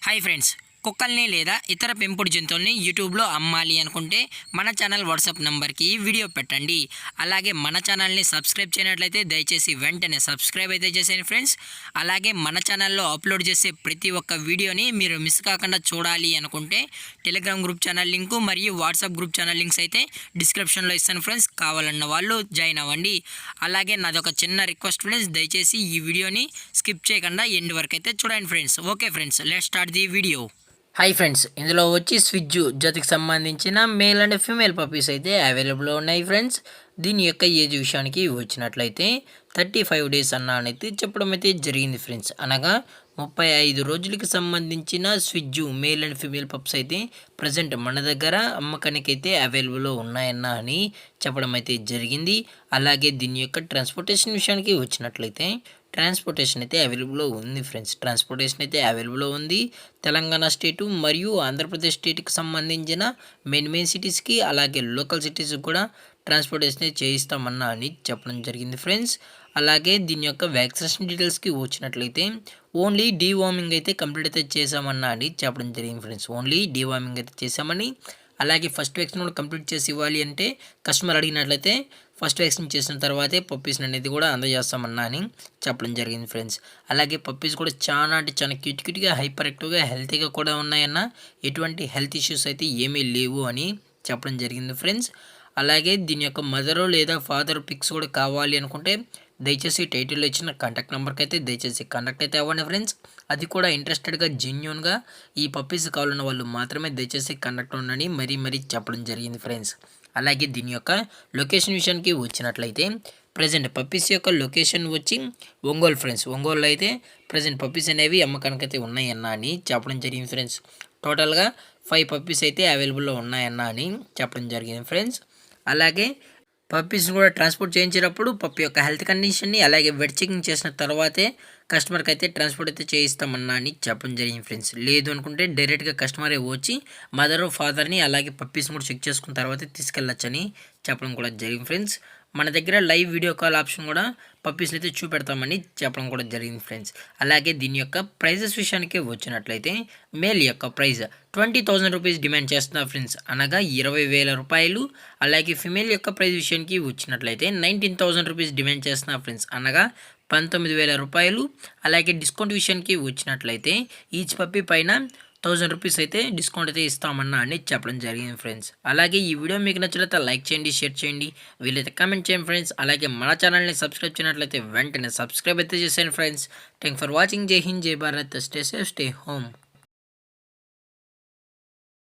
Hi friends, కుక్కల్ని లేదా ఇతర పెంపుడు జంతువుల్ని యూట్యూబ్లో అమ్మాలి అనుకుంటే మన ఛానల్ వాట్సాప్ నెంబర్కి వీడియో పెట్టండి. అలాగే మన ఛానల్ని సబ్స్క్రైబ్ చేయనట్లయితే దయచేసి వెంటనే సబ్స్క్రైబ్ అయితే చేసేయండి ఫ్రెండ్స్. అలాగే మన ఛానల్లో అప్లోడ్ చేసే ప్రతి ఒక్క వీడియోని మీరు మిస్ కాకుండా చూడాలి అనుకుంటే టెలిగ్రామ్ గ్రూప్ ఛానల్ లింకు మరియు వాట్సాప్ గ్రూప్ ఛానల్ లింక్స్ అయితే డిస్క్రిప్షన్లో ఇస్తాను ఫ్రెండ్స్. కావాలన్న వాళ్ళు జాయిన్ అవ్వండి. అలాగే నాది ఒక చిన్న రిక్వెస్ట్ ఫ్రెండ్స్, దయచేసి ఈ వీడియోని స్కిప్ చేయకుండా ఎండ్ వరకు అయితే చూడండి friends. Okay friends, let's start the video. Hi friends, ఇందులో వచ్చి స్విజ్జు జాతికి సంబంధించిన మేల్ అండ్ ఫీమేల్ పప్పీస్ అయితే అవైలబుల్లో ఉన్నాయి ఫ్రెండ్స్. దీని యొక్క ఏజ్ విషయానికి వచ్చినట్లయితే 35 డేస్ అన్నైతే చెప్పడం అయితే జరిగింది ఫ్రెండ్స్. అనగా 35 రోజులకి సంబంధించిన స్విజ్జు మేల్ అండ్ ఫీమేల్ పప్స్ అయితే ప్రజెంట్ మన దగ్గర అమ్మకానికి అయితే అవైలబుల్లో ఉన్నాయన్న అని చెప్పడం అయితే జరిగింది. అలాగే దీని యొక్క ట్రాన్స్పోర్టేషన్ విషయానికి వచ్చినట్లయితే ట్రాన్స్పోర్టేషన్ అయితే అవైలబుల్లో ఉంది ఫ్రెండ్స్. ట్రాన్స్పోర్టేషన్ అయితే అవైలబుల్లో ఉంది. తెలంగాణ స్టేటు మరియు ఆంధ్రప్రదేశ్ స్టేట్కి సంబంధించిన మెయిన్ సిటీస్కి అలాగే లోకల్ సిటీస్కి కూడా ట్రాన్స్పోర్టేషన్ చేయిస్తామన్నా అని చెప్పడం జరిగింది ఫ్రెండ్స్. అలాగే దీని యొక్క వ్యాక్సినేషన్ డీటెయిల్స్కి వచ్చినట్లయితే ఓన్లీ డీవార్మింగ్ అయితే కంప్లీట్ అయితే చేసామన్నా అని చెప్పడం జరిగింది ఫ్రెండ్స్. ఓన్లీ డీవార్మింగ్ అయితే చేసామని, అలాగే ఫస్ట్ వ్యాక్సిన్ కూడా కంప్లీట్ చేసి ఇవ్వాలి అంటే కస్టమర్ అడిగినట్లయితే ఫస్ట్ వ్యాక్సిన్ చేసిన తర్వాతే పప్పీస్ అనేది కూడా అందజేస్తామన్నా అని చెప్పడం జరిగింది ఫ్రెండ్స్. అలాగే పప్పీస్ కూడా చాలా అంటే చాలా క్యూట్గా హైపర్ యాక్టివ్గా హెల్తీగా కూడా ఉన్నాయన్న, ఎటువంటి హెల్త్ ఇష్యూస్ అయితే ఏమీ లేవు అని చెప్పడం జరిగింది ఫ్రెండ్స్. అలాగే దీని యొక్క మదరు లేదా ఫాదర్ పిక్స్ కూడా కావాలి అనుకుంటే దయచేసి టైటిల్లో ఇచ్చిన కాంటాక్ట్ నెంబర్కి అయితే దయచేసి కాంటాక్ట్ అయితే అవ్వండి ఫ్రెండ్స్. అది కూడా ఇంట్రెస్టెడ్గా జెన్యూన్గా ఈ పప్పీస్ కావాలన్న వాళ్ళు మాత్రమే దయచేసి కాంటాక్ట్ ఉండని మరీ చెప్పడం జరిగింది ఫ్రెండ్స్. అలాగే దీని యొక్క లొకేషన్ విషయానికి వచ్చినట్లయితే ప్రజెంట్ పప్పీస్ యొక్క లొకేషన్ వచ్చి ఒంగోలు ఫ్రెండ్స్. ఒంగోలులో అయితే ప్రజెంట్ పప్పీస్ అనేవి అమ్మకానికి అయితే ఉన్నాయన్నా అని చెప్పడం జరిగింది ఫ్రెండ్స్. టోటల్గా 5 పప్పీస్ అయితే అవైలబుల్లో ఉన్నాయన్నా అని చెప్పడం జరిగింది ఫ్రెండ్స్. అలాగే పప్పీస్ని కూడా ట్రాన్స్పోర్ట్ చేయించేటప్పుడు పప్పి యొక్క హెల్త్ కండిషన్ని అలాగే వెట్ చెకింగ్ చేసిన తర్వాతే కస్టమర్కి అయితే ట్రాన్స్పోర్ట్ అయితే చేయిస్తామన్నా అని చెప్పడం జరిగింది ఫ్రెండ్స్. లేదు అనుకుంటే డైరెక్ట్గా కస్టమరే వచ్చి మదరు ఫాదర్ని అలాగే పప్పీస్ని కూడా చెక్ చేసుకున్న తర్వాతే తీసుకెళ్ళొచ్చని చెప్పడం కూడా జరిగింది ఫ్రెండ్స్. మన దగ్గర లైవ్ వీడియో కాల్ ఆప్షన్ కూడా పప్పీస్ని అయితే చూపెడతామని చెప్పడం కూడా జరిగింది ఫ్రెండ్స్. అలాగే దీని యొక్క ప్రైజెస్ విషయానికి వచ్చినట్లయితే మేల్ యొక్క ప్రైజ్ 20,000 రూపీస్ డిమాండ్ చేస్తున్నారు ఫ్రెండ్స్, అనగా 20,000 రూపాయలు. అలాగే ఫిమేల్ యొక్క ప్రైజ్ విషయానికి వచ్చినట్లయితే 19,000 రూపీస్ డిమాండ్ చేస్తున్నారు ఫ్రెండ్స్, అనగా 19,000 రూపాయలు. అలాగే డిస్కౌంట్ విషయానికి వచ్చినట్లయితే ఈచ్ పప్పీ పైన 1,000 రూపీస్ అయితే డిస్కౌంట్ అయితే ఇస్తామన్నా అని చెప్పడం జరిగింది ఫ్రెండ్స్. అలాగే ఈ వీడియో మీకు నచ్చినట్లయితే లైక్ చేయండి, షేర్ చేయండి, వీలైతే కామెంట్ చేయండి ఫ్రెండ్స్. అలాగే మన ఛానల్ని సబ్స్క్రైబ్ చేయనట్లయితే వెంటనే సబ్స్క్రైబ్ అయితే చేసేయండి ఫ్రెండ్స్. Thank for watching. జై హింద్, జై Bharat, stay safe, stay home.